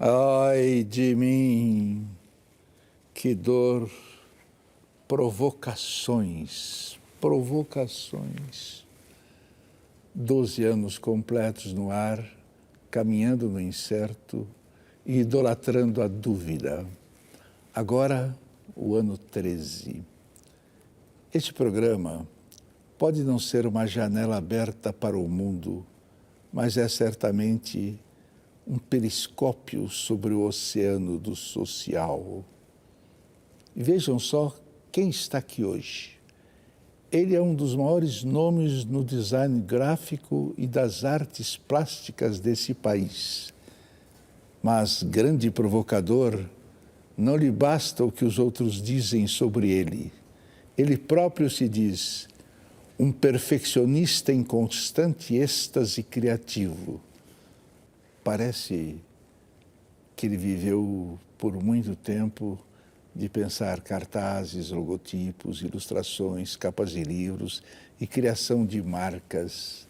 Ai de mim, que dor, provocações. 12 anos completos no ar, caminhando no incerto e idolatrando a dúvida. Agora, o ano 13. Este programa pode não ser uma janela aberta para o mundo, mas é certamente um periscópio sobre o oceano do social. E vejam só quem está aqui hoje. Ele é um dos maiores nomes no design gráfico e das artes plásticas desse país. Mas, grande provocador, não lhe basta o que os outros dizem sobre ele. Ele próprio se diz um perfeccionista em constante êxtase criativo. Parece que ele viveu por muito tempo de pensar cartazes, logotipos, ilustrações, capas de livros e criação de marcas.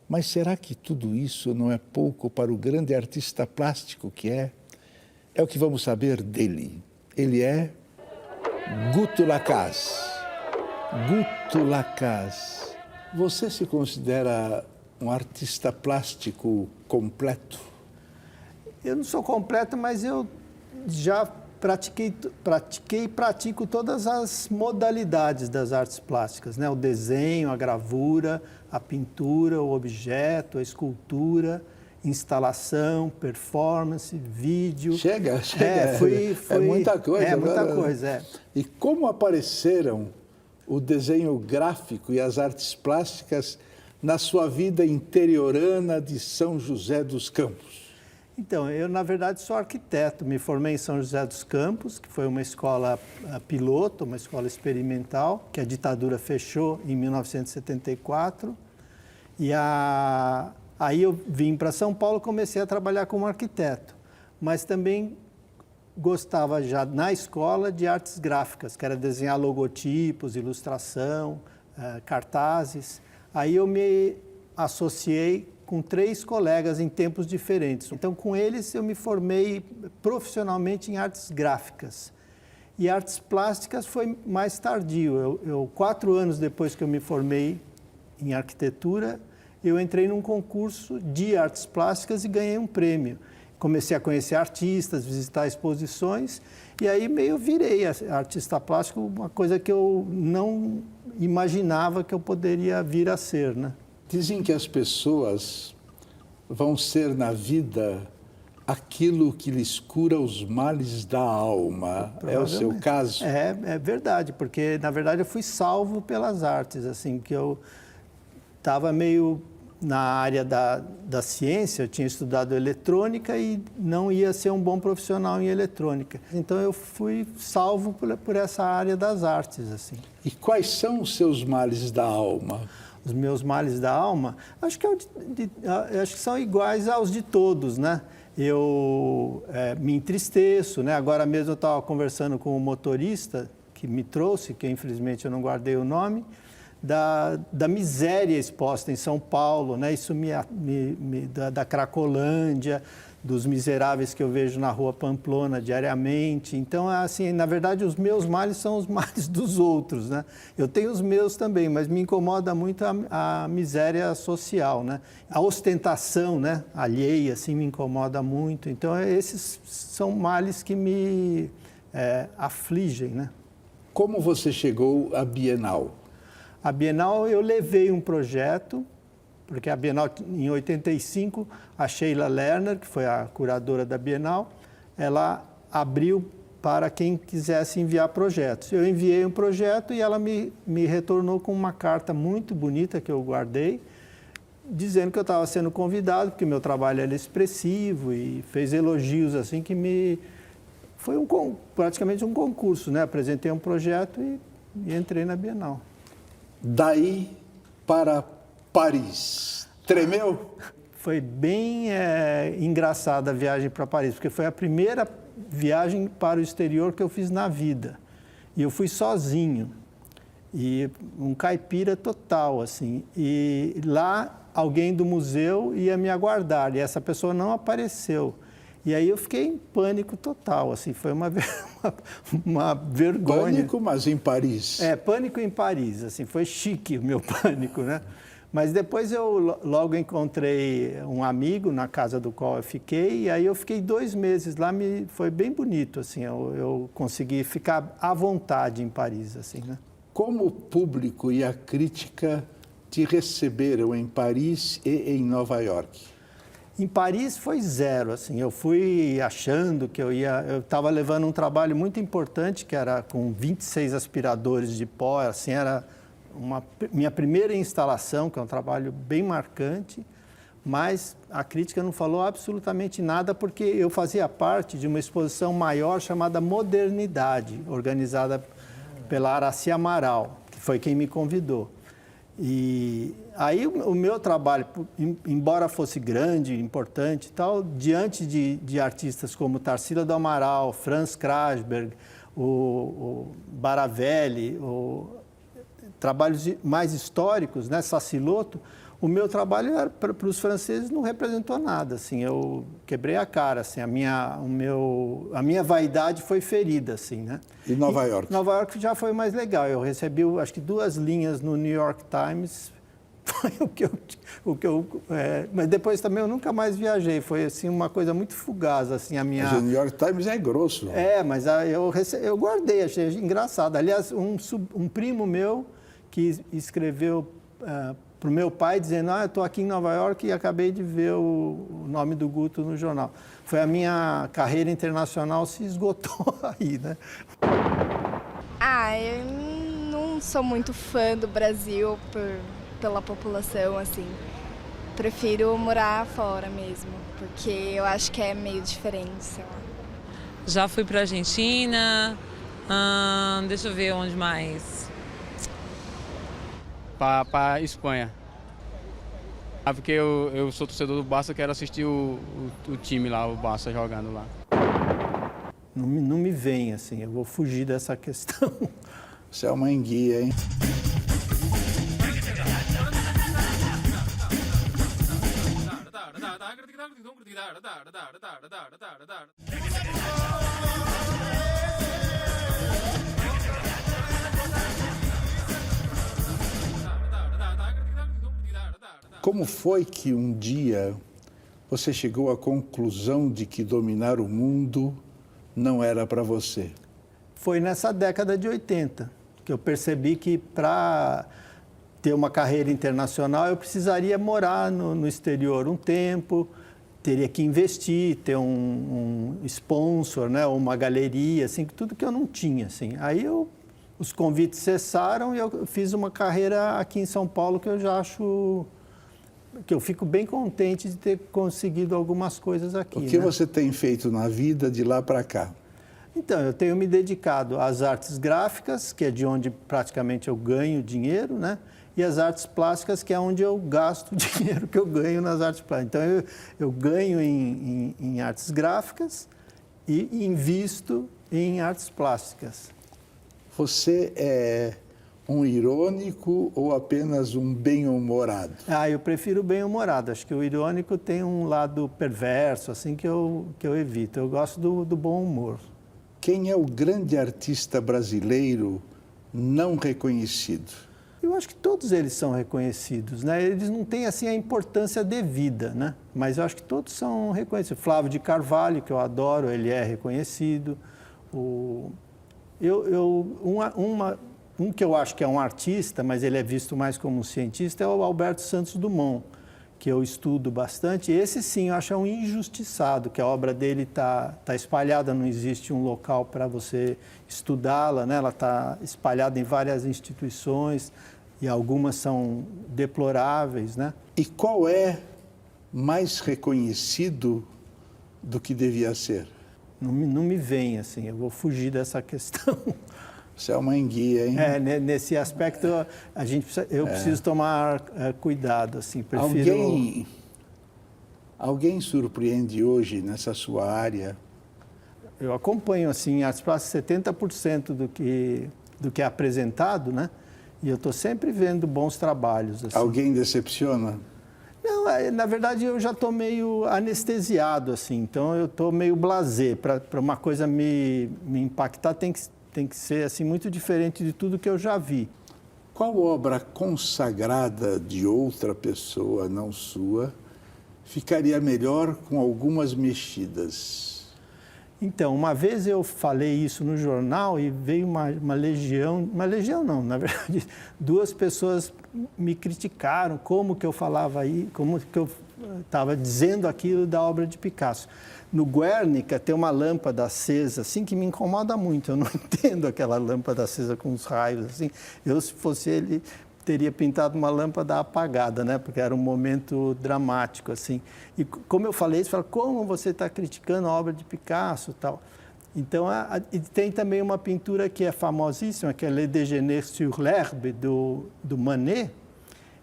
Mas será que tudo isso não é pouco para o grande artista plástico que é? É o que vamos saber dele. Ele é Guto Lacaze. Guto Lacaze. Você se considera um artista plástico completo? Eu não sou completo, mas eu já pratiquei e pratico todas as modalidades das artes plásticas, né? O desenho, a gravura, a pintura, o objeto, a escultura, instalação, performance, vídeo. Chega. É muita coisa. É muita coisa. E como apareceram o desenho gráfico e as artes plásticas na sua vida interiorana de São José dos Campos? Então, eu, na verdade, sou arquiteto. Me formei em São José dos Campos, que foi uma escola piloto, uma escola experimental, que a ditadura fechou em 1974. E aí eu vim para São Paulo e comecei a trabalhar como arquiteto. Mas também gostava já, na escola, de artes gráficas, que era desenhar logotipos, ilustração, cartazes. Aí eu me associei com 3 colegas em tempos diferentes. Então, com eles, eu me formei profissionalmente em artes gráficas. E artes plásticas foi mais tardio. 4 anos depois que eu me formei em arquitetura, eu entrei num concurso de artes plásticas e ganhei um prêmio. Comecei a conhecer artistas, visitar exposições, e aí meio virei artista plástico, uma coisa que eu não imaginava que eu poderia vir a ser, né? Dizem que as pessoas vão ser na vida aquilo que lhes cura os males da alma. É o seu caso? É verdade, porque na verdade eu fui salvo pelas artes, assim, que eu estava meio na área da ciência, eu tinha estudado eletrônica e não ia ser um bom profissional em eletrônica. Então eu fui salvo por essa área das artes, assim. E quais são os seus males da alma? Os meus males da alma, acho que são iguais aos de todos, né? Eu me entristeço, né? Agora mesmo eu estava conversando com o motorista que me trouxe, que infelizmente eu não guardei o nome, da miséria exposta em São Paulo, né? Isso da Cracolândia, dos miseráveis que eu vejo na rua Pamplona diariamente. Então, assim, na verdade, os meus males são os males dos outros, né? Eu tenho os meus também, mas me incomoda muito a miséria social, né? A ostentação, né, alheia, assim, me incomoda muito. Então, esses são males que me afligem, né? Como você chegou à Bienal? A Bienal, eu levei um projeto, porque a Bienal, em 85, a Sheila Lerner, que foi a curadora da Bienal, ela abriu para quem quisesse enviar projetos. Eu enviei um projeto e ela me retornou com uma carta muito bonita que eu guardei, dizendo que eu estava sendo convidado, porque meu trabalho era expressivo e fez elogios assim que foi praticamente um concurso, né? Apresentei um projeto e entrei na Bienal. Daí para Paris. Tremeu? Foi bem engraçada a viagem para Paris, porque foi a primeira viagem para o exterior que eu fiz na vida. E eu fui sozinho. E um caipira total, assim. E lá alguém do museu ia me aguardar, e essa pessoa não apareceu. E aí eu fiquei em pânico total, assim, foi uma vergonha. Pânico, mas em Paris. Pânico em Paris, assim, foi chique o meu pânico, né? Mas depois eu logo encontrei um amigo na casa do qual eu fiquei, e aí eu fiquei 2 meses lá, foi bem bonito, assim, eu consegui ficar à vontade em Paris, assim, né? Como o público e a crítica te receberam em Paris e em Nova York? Em Paris foi zero, assim, eu fui achando que eu estava levando um trabalho muito importante, que era com 26 aspiradores de pó, assim, era minha primeira instalação, que é um trabalho bem marcante, mas a crítica não falou absolutamente nada, porque eu fazia parte de uma exposição maior chamada Modernidade, organizada pela Araci Amaral, que foi quem me convidou. E aí o meu trabalho, embora fosse grande, importante e tal, diante de artistas como Tarsila do Amaral, Franz Krasberg, o Baravelli, trabalhos mais históricos, né, Sassilotto, o meu trabalho para os franceses não representou nada, assim, eu quebrei a cara, assim, a minha vaidade foi ferida, assim, né? E Nova York? Nova York já foi mais legal, eu recebi, acho que 2 linhas no New York Times, foi mas depois também eu nunca mais viajei, foi, assim, uma coisa muito fugaz, assim, a minha... Mas o New York Times é grosso. Mas eu guardei, achei engraçado. Aliás, um primo meu que escreveu para o meu pai dizendo, eu estou aqui em Nova York e acabei de ver o nome do Guto no jornal. Foi a minha carreira internacional se esgotou aí, né? Eu não sou muito fã do Brasil pela população, assim. Prefiro morar fora mesmo, porque eu acho que é meio diferente, sei lá. Já fui para a Argentina, deixa eu ver onde mais. Para Espanha. Porque eu sou torcedor do Barça, quero assistir o time lá, o Barça jogando lá. Não me vem, assim, eu vou fugir dessa questão. Você é uma enguia, hein? Como foi que um dia você chegou à conclusão de que dominar o mundo não era para você? Foi nessa década de 80 que eu percebi que para ter uma carreira internacional eu precisaria morar no exterior um tempo, teria que investir, ter um sponsor, né, ou uma galeria, assim, tudo que eu não tinha, assim. Aí os convites cessaram e eu fiz uma carreira aqui em São Paulo que eu já acho que eu fico bem contente de ter conseguido algumas coisas aqui. O que você tem feito na vida de lá para cá? Então, eu tenho me dedicado às artes gráficas, que é de onde praticamente eu ganho dinheiro, né? E as artes plásticas, que é onde eu gasto o dinheiro que eu ganho nas artes plásticas. Então, eu ganho em artes gráficas e invisto em artes plásticas. Você é um irônico ou apenas um bem-humorado? Eu prefiro bem-humorado. Acho que o irônico tem um lado perverso, assim, que eu evito. Eu gosto do bom humor. Quem é o grande artista brasileiro não reconhecido? Eu acho que todos eles são reconhecidos, né? Eles não têm, assim, a importância devida, né? Mas eu acho que todos são reconhecidos. Flávio de Carvalho, que eu adoro, ele é reconhecido. Um que eu acho que é um artista, mas ele é visto mais como um cientista, é o Alberto Santos Dumont, que eu estudo bastante. Esse, sim, eu acho um injustiçado, que a obra dele está espalhada, não existe um local para você estudá-la, né? Ela está espalhada em várias instituições e algumas são deploráveis, né? E qual é mais reconhecido do que devia ser? Não me vem, assim, eu vou fugir dessa questão. Você é uma enguia, hein? Nesse aspecto, eu preciso tomar cuidado, assim, prefiro... Alguém surpreende hoje nessa sua área? Eu acompanho, assim, artes plásticas 70% do que é apresentado, né? E eu estou sempre vendo bons trabalhos. Assim. Alguém decepciona? Não, na verdade eu já estou meio anestesiado, assim, então eu estou meio blasé. Para uma coisa me impactar tem que ser assim, muito diferente de tudo que eu já vi. Qual obra consagrada de outra pessoa, não sua, ficaria melhor com algumas mexidas? Então, uma vez eu falei isso no jornal e veio uma legião não, na verdade, 2 pessoas me criticaram como que eu falava aí, como que eu estava dizendo aquilo da obra de Picasso. No Guernica tem uma lâmpada acesa, assim, que me incomoda muito, eu não entendo aquela lâmpada acesa com os raios, assim. Eu, se fosse ele, teria pintado uma lâmpada apagada, né? Porque era um momento dramático, assim. E como eu falei, você fala, como você está criticando a obra de Picasso e tal? Então, e tem também uma pintura que é famosíssima, que é Le Déjeuner sur l'herbe, do Manet,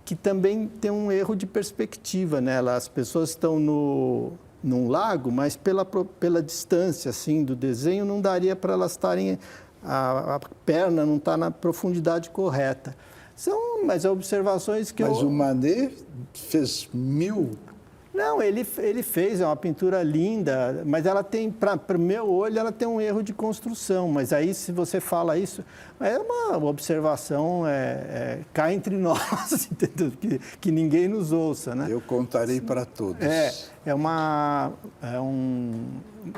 que também tem um erro de perspectiva nela. As pessoas estão num lago, mas pela distância, assim, do desenho, não daria para elas estarem... A perna não está na profundidade correta. São mas observações que Mas o Manet fez 1000... Não, ele fez, é uma pintura linda, mas ela tem, para o meu olho, ela tem um erro de construção. Mas aí, se você fala isso, é uma observação, cá entre nós, entendeu? Que ninguém nos ouça, né? Eu contarei para todos.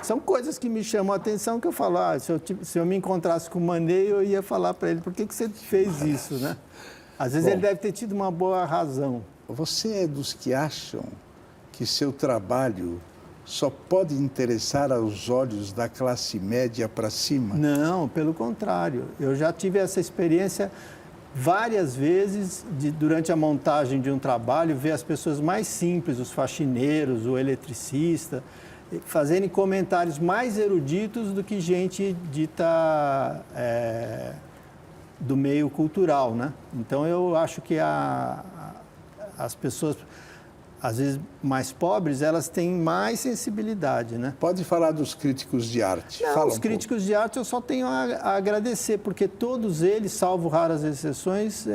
São coisas que me chamam a atenção, que eu falo, se eu me encontrasse com o Manet, eu ia falar para ele, por que você fez isso, né? Às vezes ele deve ter tido uma boa razão. Você é dos que acham que seu trabalho só pode interessar aos olhos da classe média para cima? Não, pelo contrário. Eu já tive essa experiência várias vezes, durante a montagem de um trabalho, ver as pessoas mais simples, os faxineiros, o eletricista, fazerem comentários mais eruditos do que gente dita do meio cultural, né? Então, eu acho que as pessoas... às vezes mais pobres, elas têm mais sensibilidade, né? Pode falar dos críticos de arte. Não, os críticos de arte eu só tenho a agradecer, porque todos eles, salvo raras exceções,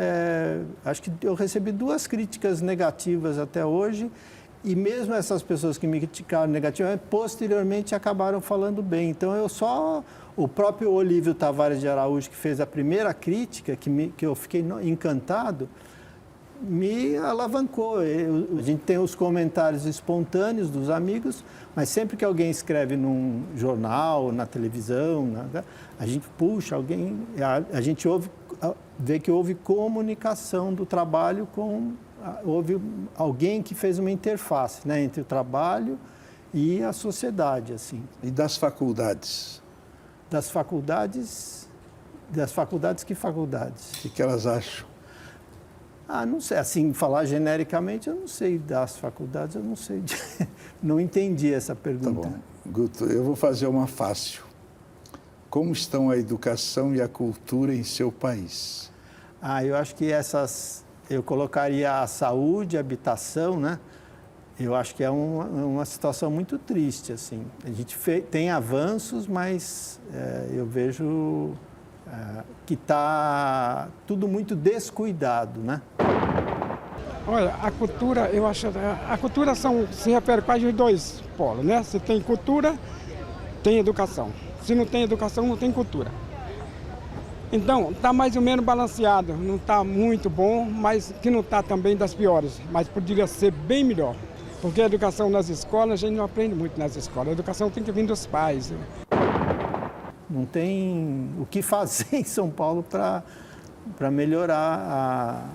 acho que eu recebi 2 críticas negativas até hoje, e mesmo essas pessoas que me criticaram negativamente, posteriormente acabaram falando bem. Então, o próprio Olívio Tavares de Araújo, que fez a primeira crítica, que eu fiquei encantado, me alavancou. A gente tem os comentários espontâneos dos amigos, mas sempre que alguém escreve num jornal, na televisão, a gente puxa alguém, a gente vê que houve comunicação do trabalho houve alguém que fez uma interface, né, entre o trabalho e a sociedade, assim. E das faculdades? Das faculdades, que faculdades? O que elas acham? Não sei, assim, falar genericamente, eu não sei das faculdades, eu não sei, não entendi essa pergunta. Tá bom. Guto, eu vou fazer uma fácil. Como estão a educação e a cultura em seu país? Eu acho que eu colocaria a saúde, a habitação, né? Eu acho que é uma situação muito triste, assim. A gente tem avanços, mas eu vejo... que está tudo muito descuidado, né? Olha, a cultura, eu acho, a cultura se refere quase aos 2 polos, né? Se tem cultura, tem educação. Se não tem educação, não tem cultura. Então, está mais ou menos balanceado, não está muito bom, mas que não está também das piores, mas poderia ser bem melhor. Porque a educação nas escolas, a gente não aprende muito nas escolas, a educação tem que vir dos pais. Não tem o que fazer em São Paulo para melhorar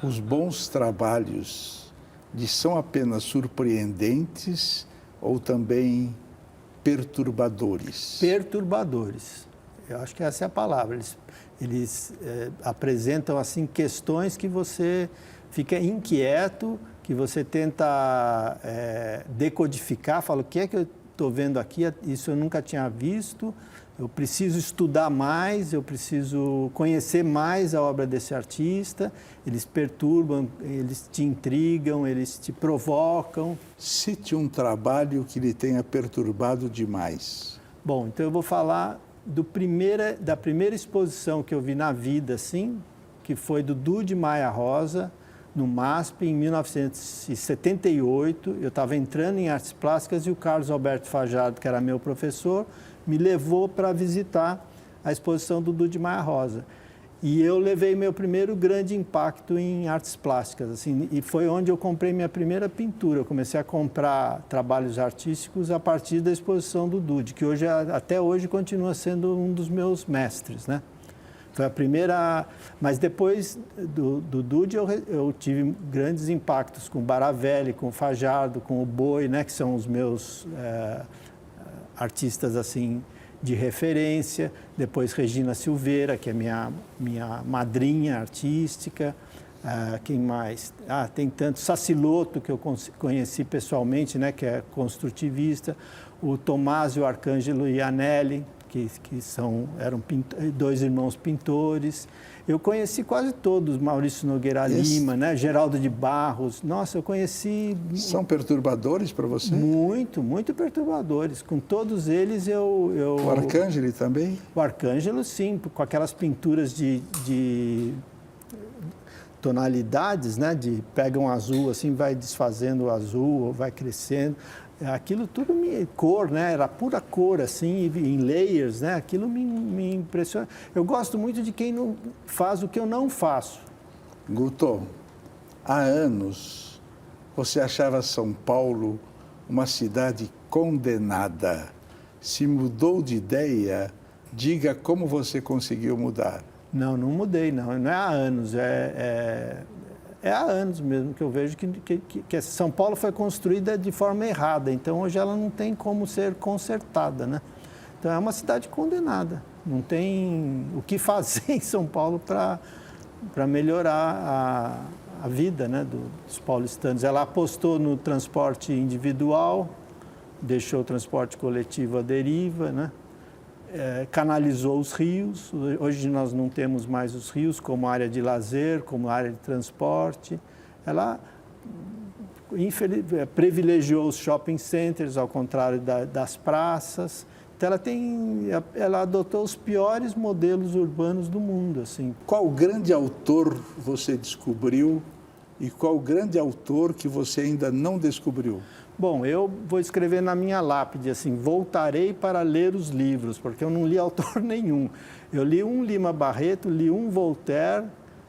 Os bons trabalhos são apenas surpreendentes ou também perturbadores? Perturbadores. Eu acho que essa é a palavra. Eles apresentam assim questões que você fica inquieto, que você tenta decodificar, fala, o que é que eu estou vendo aqui? Isso eu nunca tinha visto. eu preciso estudar mais, eu preciso conhecer mais a obra desse artista. Eles perturbam, eles te intrigam, eles te provocam. Cite um trabalho que lhe tenha perturbado demais. Bom, então eu vou falar da primeira exposição que eu vi na vida, assim, que foi do Dude Maia Rosa, no MASP, em 1978. Eu estava entrando em artes plásticas e o Carlos Alberto Fajardo, que era meu professor, me levou para visitar a exposição do Dude Maia Rosa. E eu levei meu primeiro grande impacto em artes plásticas, assim, e foi onde eu comprei minha primeira pintura. Eu comecei a comprar trabalhos artísticos a partir da exposição do Dude, que hoje, até hoje continua sendo um dos meus mestres, né? Foi a primeira, mas depois do Dude eu tive grandes impactos com o Baravelli, com o Fajardo, com o Boi, né, que são os meus artistas assim de referência. Depois Regina Silveira, que é minha madrinha artística. Quem mais? Tem tanto. Saciloto, que eu conheci pessoalmente, né, que é construtivista. O Tomásio Arcângelo Ianelli, que eram dois irmãos pintores. Eu conheci quase todos, Maurício Nogueira Lima, né? Geraldo de Barros. Nossa, eu conheci... São perturbadores para você? Muito, muito perturbadores. Com todos eles O Arcângelo também? O Arcângelo, sim, com aquelas pinturas de tonalidades, né? Pega um azul, assim, vai desfazendo o azul, ou vai crescendo. Aquilo tudo cor, né? Era pura cor, assim, em layers, né? Aquilo me impressiona. Eu gosto muito de quem não faz o que eu não faço. Guto, há anos você achava São Paulo uma cidade condenada. Se mudou de ideia, diga como você conseguiu mudar. Não mudei, não. Não é há anos, é há anos mesmo que eu vejo que São Paulo foi construída de forma errada, então hoje ela não tem como ser consertada, né? Então é uma cidade condenada, não tem o que fazer em São Paulo para melhorar a vida, né, dos paulistanos. Ela apostou no transporte individual, deixou o transporte coletivo à deriva, né? Canalizou os rios. Hoje nós não temos mais os rios como área de lazer, como área de transporte. Ela privilegiou os shopping centers, ao contrário das praças. Então ela adotou os piores modelos urbanos do mundo, assim. Qual grande autor você descobriu e qual grande autor que você ainda não descobriu? Bom, eu vou escrever na minha lápide assim: voltarei para ler os livros, porque eu não li autor nenhum. Eu li um Lima Barreto, li um Voltaire,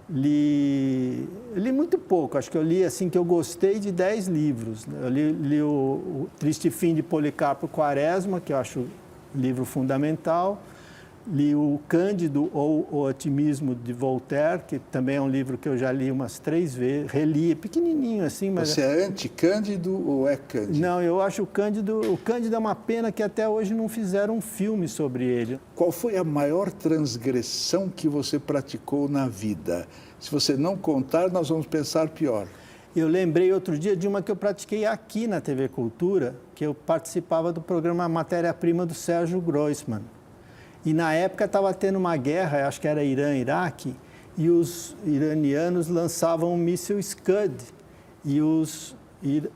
li muito pouco. Acho que eu li assim que eu gostei de 10 livros. Eu li o Triste Fim de Policarpo Quaresma, que eu acho um livro fundamental. Li o Cândido ou O Otimismo de Voltaire, que também é um livro que eu já li umas 3 vezes, reli, pequenininho assim. Mas... Você é anti-Cândido ou é Cândido? Não, eu acho o Cândido é uma pena que até hoje não fizeram um filme sobre ele. Qual foi a maior transgressão que você praticou na vida? Se você não contar, nós vamos pensar pior. Eu lembrei outro dia de uma que eu pratiquei aqui na TV Cultura, que eu participava do programa Matéria-Prima do Sérgio Groisman. E na época estava tendo uma guerra, acho que era Irã-Iraque, e os iranianos lançavam um míssil Scud e os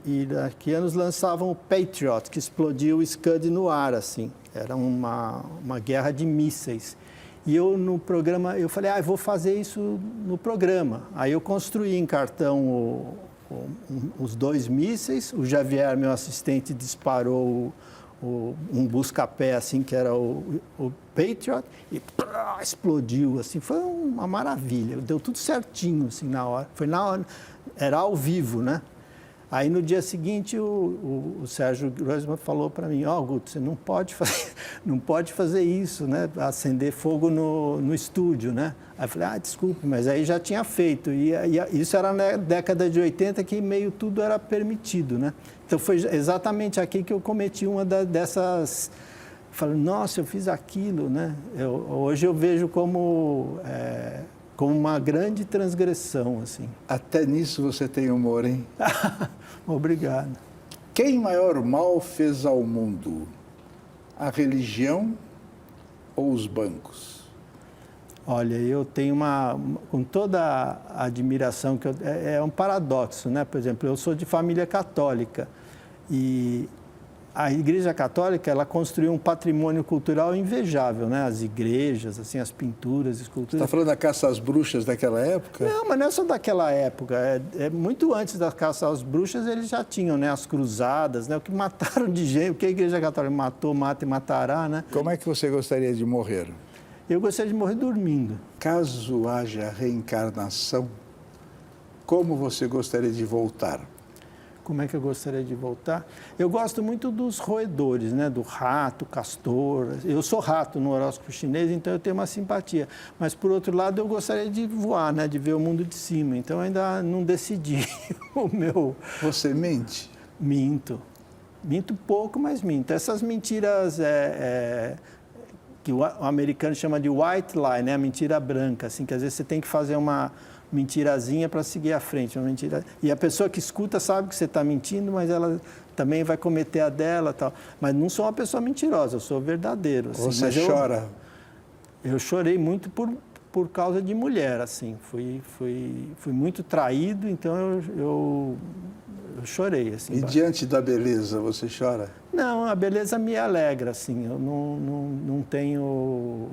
iraquianos lançavam o Patriot, que explodia o Scud no ar, assim. Era uma guerra de mísseis. E eu, no programa, eu falei, vou fazer isso no programa. Aí eu construí em cartão os 2 mísseis, o Javier, meu assistente, disparou um busca-pé, assim, que era o Patriot, e explodiu, assim, foi uma maravilha, deu tudo certinho, assim, na hora. Foi na hora, era ao vivo, né? Aí, no dia seguinte, o Sérgio Groisman falou para mim, Guto, você não pode fazer isso, né? Acender fogo no estúdio, né? Aí eu falei, desculpe, mas aí já tinha feito. E isso era na década de 80, que meio tudo era permitido, né? Então, foi exatamente aqui que eu cometi uma dessas... Falei, nossa, eu fiz aquilo, né? Hoje eu vejo como uma grande transgressão, assim. Até nisso você tem humor, hein? Obrigado. Quem maior mal fez ao mundo? A religião ou os bancos? Olha, eu tenho com toda a admiração, que é um paradoxo, né? Por exemplo, eu sou de família católica e a Igreja Católica, ela construiu um patrimônio cultural invejável, né? As igrejas, assim, as pinturas, esculturas. Você está falando da caça às bruxas daquela época? Não, mas não é só daquela época. Muito antes da caça às bruxas, eles já tinham, né? As cruzadas, né? O que mataram de gente, o que a Igreja Católica matou, mata e matará, né? Como é que você gostaria de morrer? Eu gostaria de morrer dormindo. Caso haja reencarnação, como você gostaria de voltar? Como é que eu gostaria de voltar? Eu gosto muito dos roedores, né? Do rato, castor. Eu sou rato no horóscopo chinês, então eu tenho uma simpatia. Mas, por outro lado, eu gostaria de voar, né? De ver o mundo de cima. Então, eu ainda não decidi o meu... Você mente? Minto. Minto pouco, mas minto. Essas mentiras que o americano chama de white lie, né? A mentira branca, assim, que às vezes você tem que fazer uma mentirazinha para seguir à frente, uma mentira. E a pessoa que escuta sabe que você está mentindo, mas ela também vai cometer a dela, tal. Mas não sou uma pessoa mentirosa, eu sou verdadeiro. Assim. Você mas chora? Eu chorei muito por causa de mulher, assim. Fui muito traído, então eu chorei, assim. E diante da beleza, você chora? Não, a beleza me alegra, assim. Eu não tenho...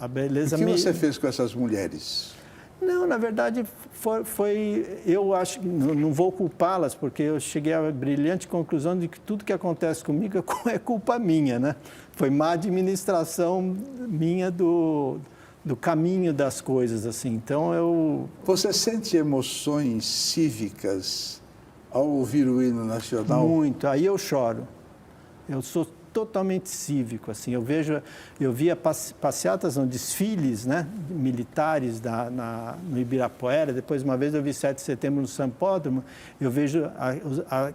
A beleza O que você fez com essas mulheres? Não, na verdade, eu acho que não vou culpá-las, porque eu cheguei à brilhante conclusão de que tudo que acontece comigo é culpa minha, né? Foi má administração minha do caminho das coisas, assim. Então, Você sente emoções cívicas ao ouvir o hino nacional? Muito. Aí eu choro. Eu sou totalmente cívico, assim. Eu via passeatas, desfiles, né, militares no Ibirapuera. Depois, uma vez, eu vi 7 de setembro no Sambódromo. Eu vejo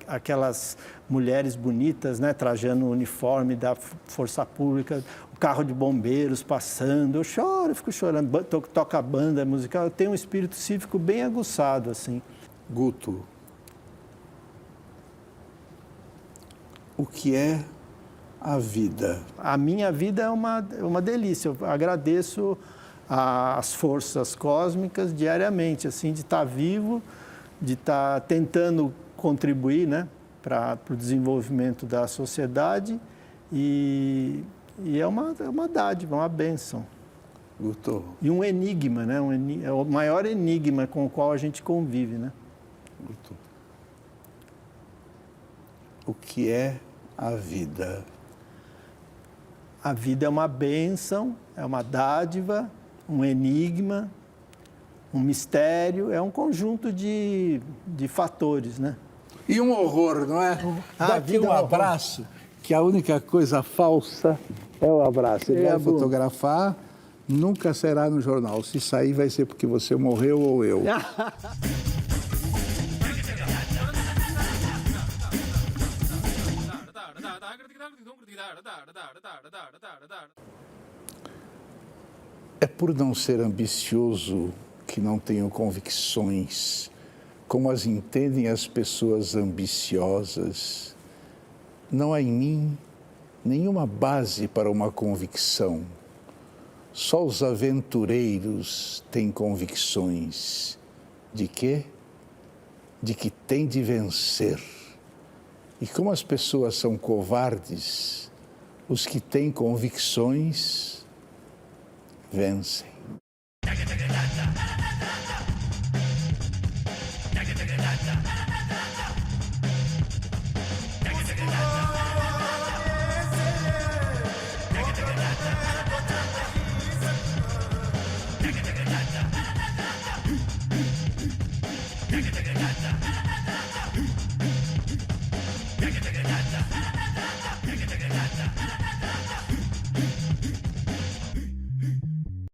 aquelas mulheres bonitas, né, trajando o uniforme da Força Pública, o carro de bombeiros passando. Eu choro, eu fico chorando. Toca banda musical. Eu tenho um espírito cívico bem aguçado, assim. Guto, o que é a vida? A minha vida é uma delícia. Eu agradeço às forças cósmicas diariamente, assim, de estar vivo, de estar tentando contribuir, né, para o desenvolvimento da sociedade e é uma dádiva, uma bênção. Guto. E um enigma, né? É o maior enigma com o qual a gente convive, né? Guto. O que é a vida? A vida é uma bênção, é uma dádiva, um enigma, um mistério, é um conjunto de fatores, né? E um horror, não é? Daqui um abraço, que a única coisa falsa é o abraço. Ele vai fotografar, nunca será no jornal. Se sair, vai ser porque você morreu ou eu. É por não ser ambicioso que não tenho convicções, como as entendem as pessoas ambiciosas. Não há em mim nenhuma base para uma convicção. Só os aventureiros têm convicções. De quê? De que têm de vencer. E como as pessoas são covardes, os que têm convicções vencem.